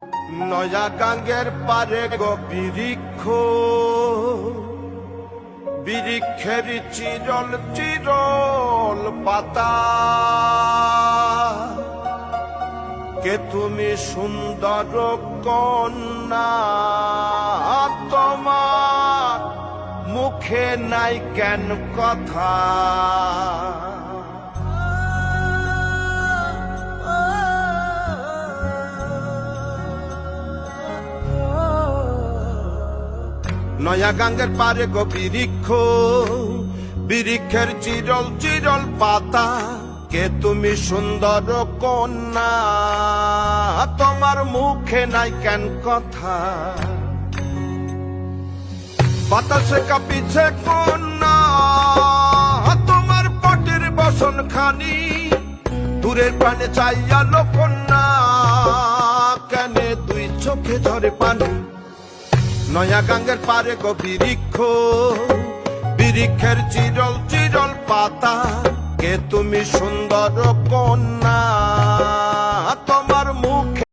নয়া গাঙ্গের পারে গো বৃক্ষ, বৃক্ষের চিরল চিরল পাতা, কে তুমি সুন্দর কন্যা, তোমার মুখে নাই কেন কথা। নয়া গাঙ্গের পারে গো বৃক্ষ, বৃক্ষের চিরল চিরল পাতা, কে তুমি সুন্দর কন্যা, তোমার মুখে নাই কেন কথা। বাতাসে কাঁপিছে কন্যা, তোমার পটের বসন খানি, দূরের প্রাণে চাইয়ালো কন্যা, কেনে দুই চোখে ঝরে পানি। নয়া গাঙ্গের পারে গো বৃক্ষ, বৃক্ষের চিরল চিরল পাতা, কে তুমি সুন্দর কন্যা।